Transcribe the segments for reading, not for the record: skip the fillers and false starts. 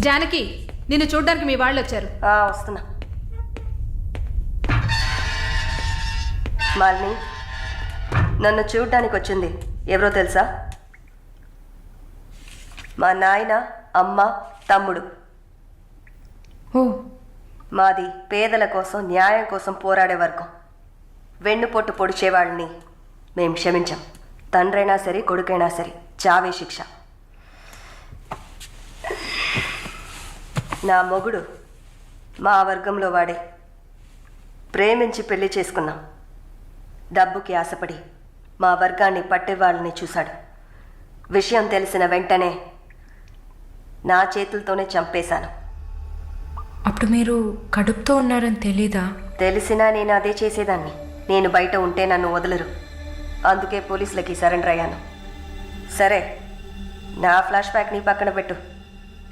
జానకి, నిన్ను చూడ్డానికి మీ వాళ్ళు వచ్చారు. వస్తున్నా. మాలిని, నన్ను చూడ్డానికి వచ్చింది ఎవరో తెలుసా? మా నాయన, అమ్మ, తమ్ముడు. ఓ, మాది పేదల కోసం, న్యాయం కోసం పోరాడే వర్గం. వెన్నుపొట్టు పొడిచేవాళ్ళని మేం క్షమించాం. తండ్రైనా సరే, కొడుకైనా సరే, చావే శిక్ష. నా మొగుడు మా వర్గంలో వాడే. ప్రేమించి పెళ్లి చేసుకున్నాం. డబ్బుకి ఆశపడి మా వర్గాన్ని పట్టేవాళ్ళని చూశాడు. విషయం తెలిసిన వెంటనే నా చేతులతోనే చంపేశాను. అప్పుడు మీరు కడుపుతో ఉన్నారని తెలీదా? తెలిసినా నేను అదే చేసేదాన్ని. నేను బయట ఉంటే నన్ను వదలరు. అందుకే పోలీసులకి సరెండర్ అయ్యాను. సరే, నా ఫ్లాష్ బ్యాక్ నీ పక్కన పెట్టు.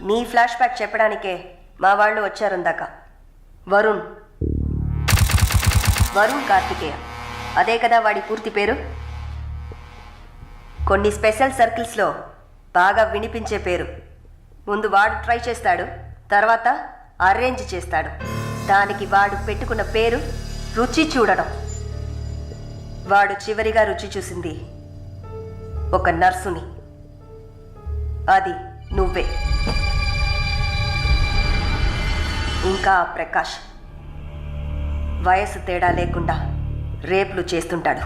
నీ ఫ్లాష్ బ్యాక్ చెప్పడానికే మా వాళ్ళు వచ్చారుందాక. వరుణ్ కార్తికేయ, అదే కదా వాడి పూర్తి పేరు. కొన్ని స్పెషల్ సర్కిల్స్లో బాగా వినిపించే పేరు. ముందు వాడు ట్రై చేస్తాడు, తర్వాత అరేంజ్ చేస్తాడు. దానికి వాడు పెట్టుకున్న పేరు రుచి చూడడం. వాడు చివరిగా రుచి చూసింది ఒక నర్సుని. అది నువ్వే. ఇంకా ప్రకాష్ వయసు తేడా లేకుండా రేపులు చేస్తుంటాడు.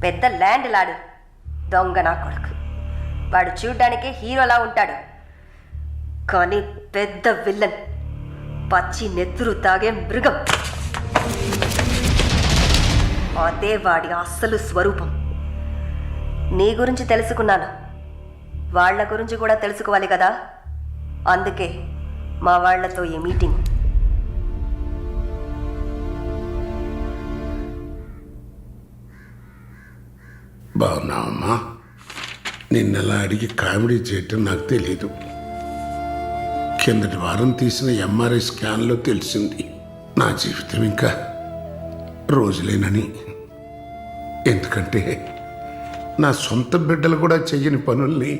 పెద్ద ల్యాండ్ లాడు. దొంగ నా కొడుకు. వాడు చూడ్డానికే హీరోలా ఉంటాడు, కానీ పెద్ద విల్లన్. పచ్చి నెత్తురు తాగే మృగం. అదే వాడి అస్సలు స్వరూపం. నీ గురించి తెలుసుకున్నాను, వాళ్ళ గురించి కూడా తెలుసుకోవాలి కదా. అందుకే మా వాళ్లతో ఈ మీటింగ్. బాగున్నావమ్మా? నిన్నలా అడిగి కామెడీ చేయటం నాకు తెలీదు. కిందటి వారం తీసిన ఎంఆర్ఐ స్కాన్లో తెలిసింది నా జీవితం ఇంకా రోజులేనని. ఎందుకంటే నా సొంత బిడ్డలు కూడా చెయ్యని పనుల్ని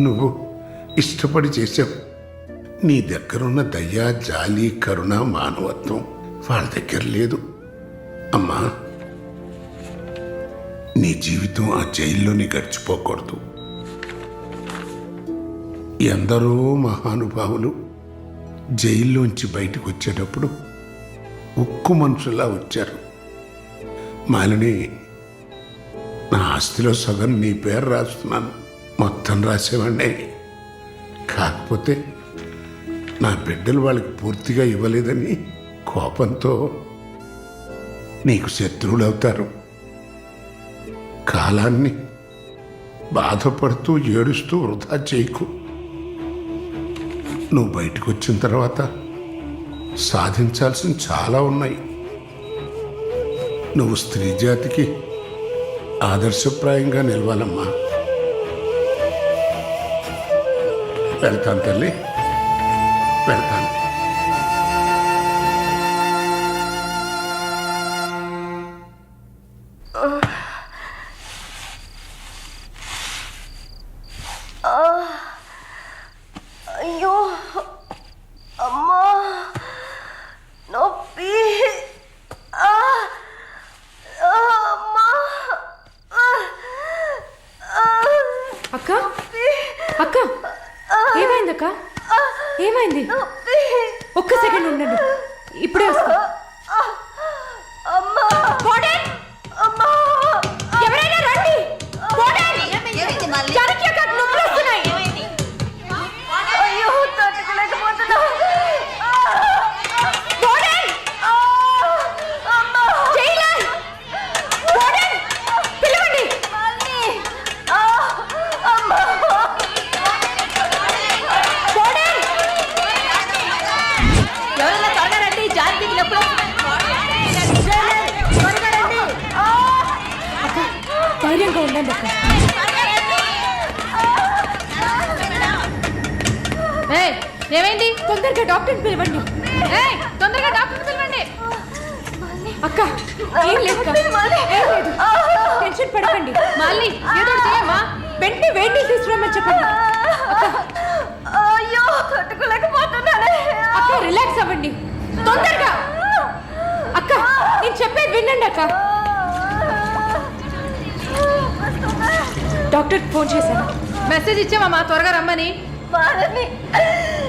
నువ్వు ఇష్టపడి చేసావు. నీ దగ్గరున్న దయ, జాలి, కరుణ, మానవత్వం వాళ్ళ దగ్గర లేదు. అమ్మా, నీ జీవితం ఆ జైల్లోని గడిచిపోకూడదు. ఎందరో మహానుభావులు జైల్లోంచి బయటకు వచ్చేటప్పుడు ఉక్కు మనుషులా వచ్చారు. మాలిని, నా ఆస్తిలో సగం నీ పేరు రాస్తున్నాను. మొత్తం రాసేవాడినే. కాకపోతే నా బిడ్డలు వాళ్ళకి పూర్తిగా ఇవ్వలేదని కోపంతో నీకు శత్రువులు అవుతారు. కాలాన్ని బాధపడుతూ ఏడుస్తూ వృధా చేయకు. నువ్వు బయటకు వచ్చిన తర్వాత సాధించాల్సిన చాలా ఉన్నాయి. నువ్వు స్త్రీ జాతికి ఆదర్శప్రాయంగా నిలవాలమ్మా. వెళ్తాను తల్లి, వెళ్తాను. అయ్యో అమ్మా, నొప్పి. అక్క, అక్క, ఏమైంది అక్క? ఏమైంది? ఒక్క సెకండ్ ఉండండి, ఇప్పుడే వస్తా. ఎవరైనా రండి. అయ్యో, తట్టుకోలేకపోతున్నా. ధైర్యంగా ఉండండి అక్క. ఏమైంది? తొందరగా డాక్టర్ని పిలవండి. తొందరగా డాక్టర్ని పిలవండి. అక్క, ఏం లేదు, టెన్షన్ పడకండి. మళ్ళీ ఏదో చేయమ్మా. వెంటనే వేడి తీసుకురామని చెప్పండి. అయ్యో, తట్టుకోలేకపోతున్నా. వినండి అక్క. డాక్టర్ ఫోన్ చేశాను. మెసేజ్ ఇచ్చామమ్మా త్వరగా రమ్మని. మాధవి,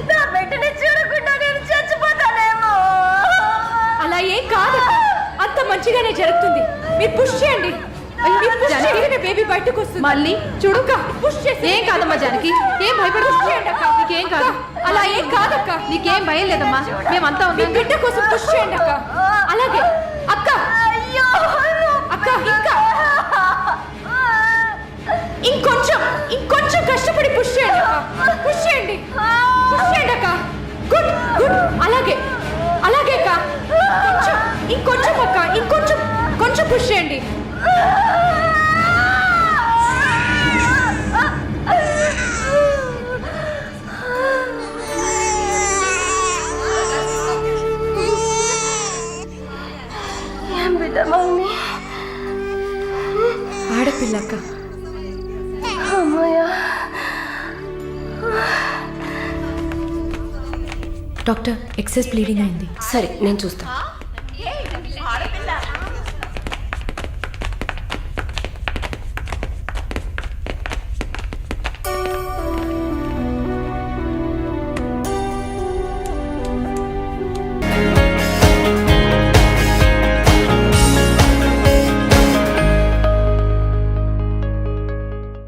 నా బిడ్డని చూడకుండా నేను చచ్చిపోతానేమో. అలా ఏం కాదు, అంత మంచిగానే జరుగుతుంది. మీరు పుష్ చేయండి. మీరు push చేయగానే బేబీ బయటకు వస్తుంది. మళ్ళీ చూడు అక్క, పుష్ చేసి ఏం కాదమ్మా జానకి, ఏం భయపడకు. పుష్ చేయండి అక్క. నీకేం కాదు. అలా ఏం కాదక్క. నీకేం భయం లేదమ్మా, మేమంతా మీ ఉన్నాం. బిడ్డ కోసం పుష్ చేయండి అక్క. అలాగే అక్క. అయ్యో, అక్క ఇంకా ఇంకొంచెం కష్టపడి పుష్ చేయండి అక్క. పుష్ చేయండి అక్క. Good good. అలాగే అక్క. ఇంకొంచెం అక్క, కొంచెం పుష్ చేయండి. ఏం బిడ్డ మమ్మీ? ఆడపిల్ల అక్క. అమ్మయ్యా. డాక్టర్, ఎక్సెస్ బ్లీడింగ్ అయింది. సరే, నేను చూస్తాను.